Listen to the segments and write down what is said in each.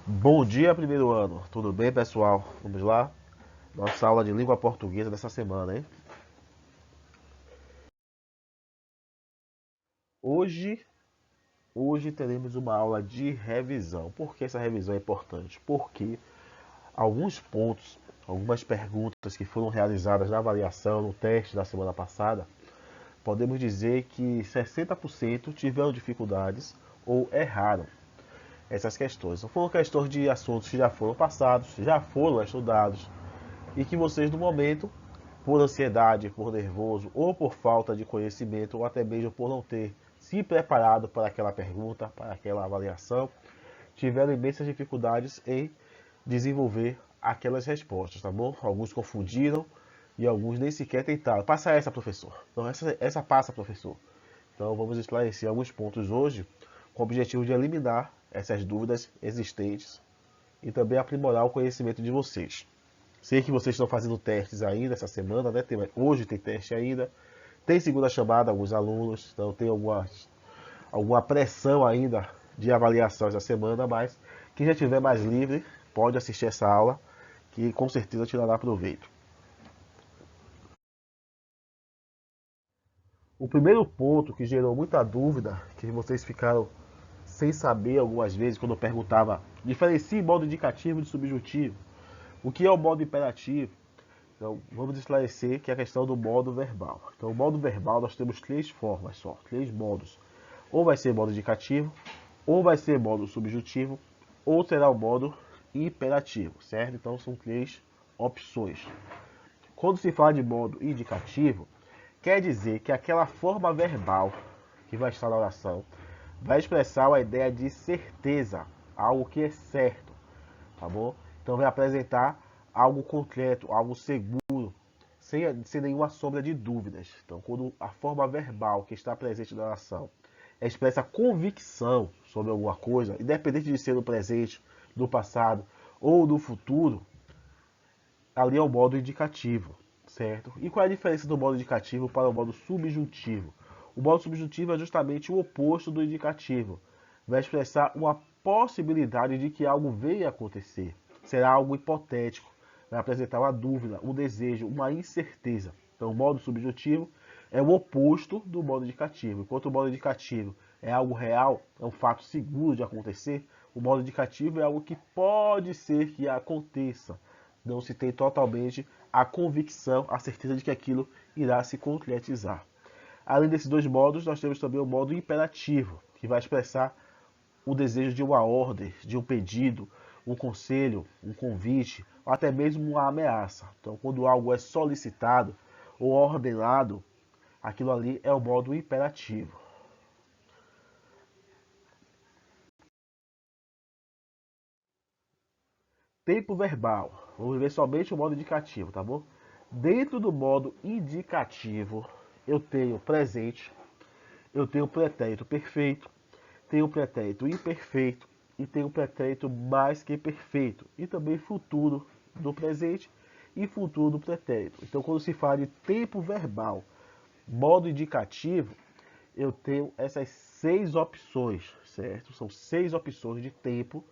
Bom dia, primeiro ano. Tudo bem, pessoal? Vamos lá? Nossa aula de língua portuguesa dessa semana, hein? Hoje, hoje teremos uma aula de revisão. Por que essa revisão é importante? Porque alguns pontos, algumas perguntas que foram realizadas na avaliação, no teste da semana passada, podemos dizer que 60% tiveram dificuldades ou erraram essas questões. Não foram questões de assuntos que já foram passados, já foram estudados, e que vocês no momento, por ansiedade, por nervoso ou por falta de conhecimento ou até mesmo por não ter se preparado para aquela pergunta, para aquela avaliação, tiveram imensas dificuldades em desenvolver aquelas respostas, tá bom? Alguns confundiram e alguns nem sequer tentaram. Passa essa, professor. Então essa passa, professor. Então vamos esclarecer alguns pontos hoje com o objetivo de eliminar essas dúvidas existentes e também aprimorar o conhecimento de vocês. Sei que vocês estão fazendo testes ainda essa semana, né? Hoje tem teste ainda. Tem segunda chamada alguns alunos, então tem alguma pressão ainda de avaliação essa semana, mas quem já estiver mais livre pode assistir essa aula, que com certeza tirará proveito. O primeiro ponto que gerou muita dúvida, que vocês ficaram sem saber algumas vezes quando eu perguntava, diferencie modo indicativo de subjuntivo. O que é o modo imperativo? Então, vamos esclarecer que é a questão do modo verbal. Então, o modo verbal nós temos três formas só, três modos. Ou vai ser modo indicativo, ou vai ser modo subjuntivo, ou será o modo imperativo, certo? Então, são três opções. Quando se fala de modo indicativo, quer dizer que aquela forma verbal que vai estar na oração vai expressar uma ideia de certeza, algo que é certo, tá bom? Então vai apresentar algo concreto, algo seguro, sem nenhuma sombra de dúvidas. Então, quando a forma verbal que está presente na oração expressa convicção sobre alguma coisa, independente de ser no presente, no passado ou no futuro, ali é o modo indicativo, certo? E qual é a diferença do modo indicativo para o modo subjuntivo? O modo subjuntivo é justamente o oposto do indicativo. Vai expressar uma possibilidade de que algo venha a acontecer. Será algo hipotético. Vai apresentar uma dúvida, um desejo, uma incerteza. Então, o modo subjuntivo é o oposto do modo indicativo. Enquanto o modo indicativo é algo real, é um fato seguro de acontecer, o modo indicativo é algo que pode ser que aconteça. Não se tem totalmente a convicção, a certeza de que aquilo irá se concretizar. Além desses dois modos, nós temos também o modo imperativo, que vai expressar o desejo de uma ordem, de um pedido, um conselho, um convite, ou até mesmo uma ameaça. Então, quando algo é solicitado ou ordenado, aquilo ali é o modo imperativo. Tempo verbal. Vamos ver somente o modo indicativo, tá bom? Dentro do modo indicativo, eu tenho presente, eu tenho pretérito perfeito, tenho pretérito imperfeito e tenho pretérito mais que perfeito. E também futuro do presente e futuro do pretérito. Então, quando se fala de tempo verbal, modo indicativo, eu tenho essas seis opções, certo? São seis opções de tempo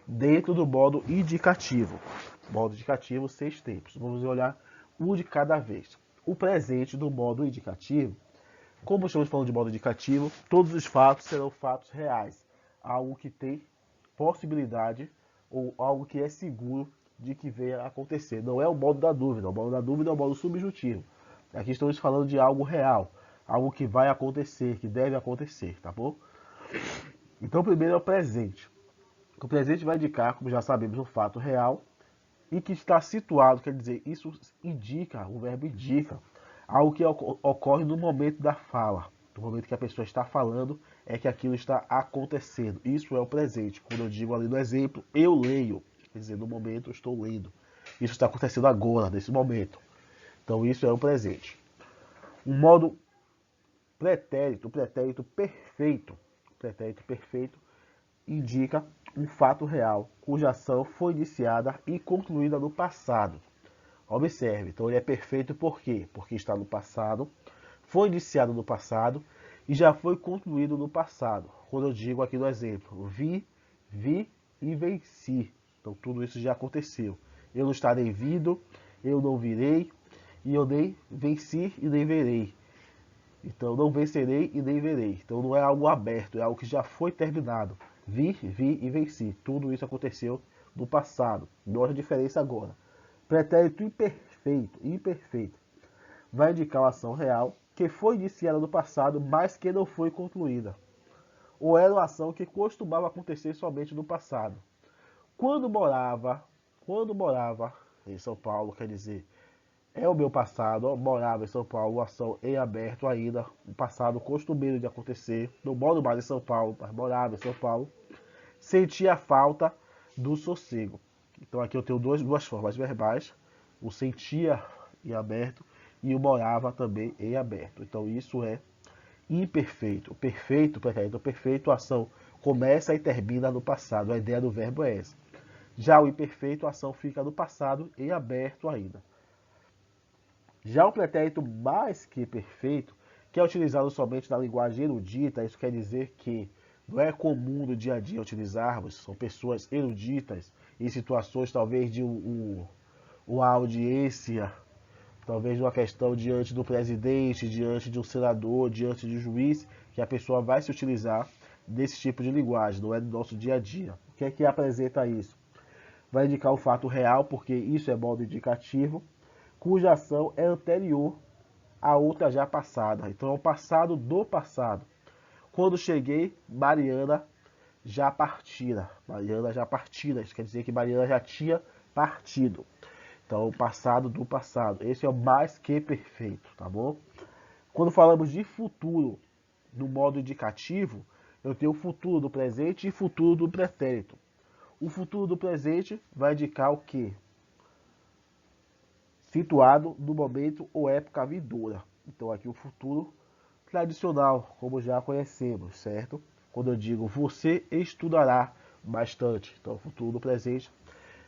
dentro do modo indicativo. Modo indicativo, seis tempos. Vamos olhar um de cada vez. O presente do modo indicativo, como estamos falando de modo indicativo, todos os fatos serão fatos reais. Algo que tem possibilidade ou algo que é seguro de que venha a acontecer. Não é o modo da dúvida. O modo da dúvida é o modo subjuntivo. Aqui estamos falando de algo real, algo que vai acontecer, que deve acontecer, tá bom? Então, primeiro é o presente. O presente vai indicar, como já sabemos, um fato real e que está situado, quer dizer, isso indica, o verbo indica, algo que ocorre no momento da fala. No momento que a pessoa está falando, é que aquilo está acontecendo. Isso é o presente. Quando eu digo ali no exemplo, eu leio. Quer dizer, no momento eu estou lendo. Isso está acontecendo agora, nesse momento. Então isso é o presente. Um modo pretérito, o pretérito perfeito indica um fato real, cuja ação foi iniciada e concluída no passado. Observe, então ele é perfeito por quê? Porque está no passado, foi iniciado no passado e já foi concluído no passado. Quando eu digo aqui no exemplo, vi e venci. Então tudo isso já aconteceu. Eu não estarei vindo, eu não virei, e eu nem venci e nem verei. Então não vencerei e nem verei. Então não é algo aberto, é algo que já foi terminado. Vi e venci. Tudo isso aconteceu no passado. Não há diferença agora. Pretérito imperfeito, vai indicar uma ação real que foi iniciada no passado, mas que não foi concluída. Ou era uma ação que costumava acontecer somente no passado. Quando morava em São Paulo, quer dizer, é o meu passado, eu morava em São Paulo, ação em aberto ainda, um passado costumeiro de acontecer, não moro mais em São Paulo, mas morava em São Paulo, sentia falta do sossego. Então aqui eu tenho duas formas verbais, o sentia em aberto e o morava também em aberto. Então isso é imperfeito. Perfeito, pretérito perfeito, a ação começa e termina no passado. A ideia do verbo é essa. Já o imperfeito, a ação fica no passado em aberto ainda. Já o pretérito mais que perfeito, que é utilizado somente na linguagem erudita, isso quer dizer que não é comum no dia a dia utilizarmos, são pessoas eruditas em situações talvez de uma audiência, talvez uma questão diante do presidente, diante de um senador, diante de um juiz, que a pessoa vai se utilizar desse tipo de linguagem, não é do nosso dia a dia. O que é que apresenta isso? Vai indicar o fato real, porque isso é modo indicativo, cuja ação é anterior a outra já passada. Então é o passado do passado. Quando cheguei, Mariana já partira. Mariana já partira. Isso quer dizer que Mariana já tinha partido. Então, o passado do passado. Esse é o mais que perfeito, tá bom? Quando falamos de futuro no modo indicativo, eu tenho o futuro do presente e futuro do pretérito. O futuro do presente vai indicar o quê? Situado no momento ou época vindoura. Então aqui o futuro tradicional, como já conhecemos, certo? Quando eu digo você estudará bastante. Então o futuro do presente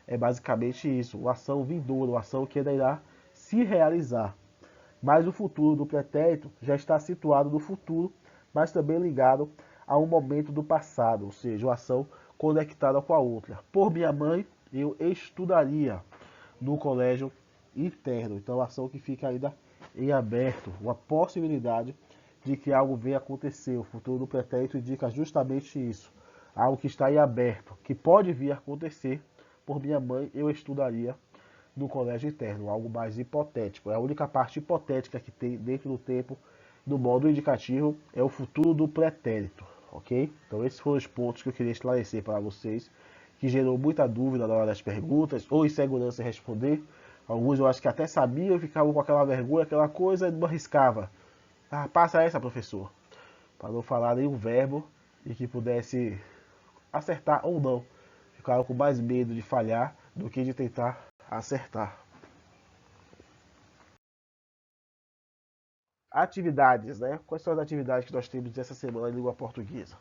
é basicamente isso, uma ação vindoura, uma ação que ainda irá se realizar. Mas o futuro do pretérito já está situado no futuro, mas também ligado a um momento do passado, ou seja, uma ação conectada com a outra. Por minha mãe, eu estudaria no colégio interno. Então, a ação que fica ainda em aberto, uma possibilidade de que algo venha acontecer. O futuro do pretérito indica justamente isso, algo que está em aberto, que pode vir a acontecer. Por minha mãe, eu estudaria no colégio interno, algo mais hipotético. É a única parte hipotética que tem dentro do tempo do modo indicativo, é o futuro do pretérito, ok? Então esses foram os pontos que eu queria esclarecer para vocês, que gerou muita dúvida na hora das perguntas, ou insegurança em responder. Alguns eu acho que até sabiam e ficavam com aquela vergonha, aquela coisa, e não arriscava. Ah, passa essa, professor. Para não falar nenhum verbo e que pudesse acertar ou não. Ficaram com mais medo de falhar do que de tentar acertar. Atividades, né? Quais são as atividades que nós temos essa semana em língua portuguesa?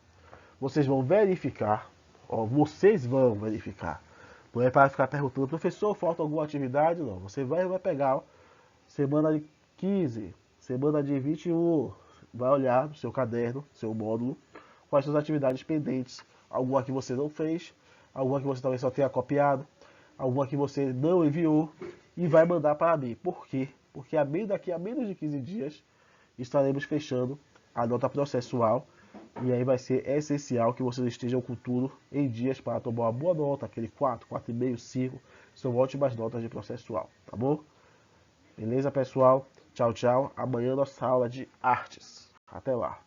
Vocês vão verificar, ó, vocês vão verificar. Não é para ficar perguntando, professor, falta alguma atividade? Não. Você vai pegar ó, semana de 15, semana de 21, vai olhar no seu caderno, seu módulo, quais são as atividades pendentes. Alguma que você não fez, alguma que você talvez só tenha copiado, alguma que você não enviou e vai mandar para mim. Por quê? Porque daqui a menos de 15 dias estaremos fechando a nota processual e aí vai ser essencial que vocês estejam com tudo em dias para tomar uma boa nota, aquele 4, 4,5, 5, são ótimas notas de processual, tá bom? Beleza, pessoal? Tchau, tchau. Amanhã nossa aula de artes. Até lá.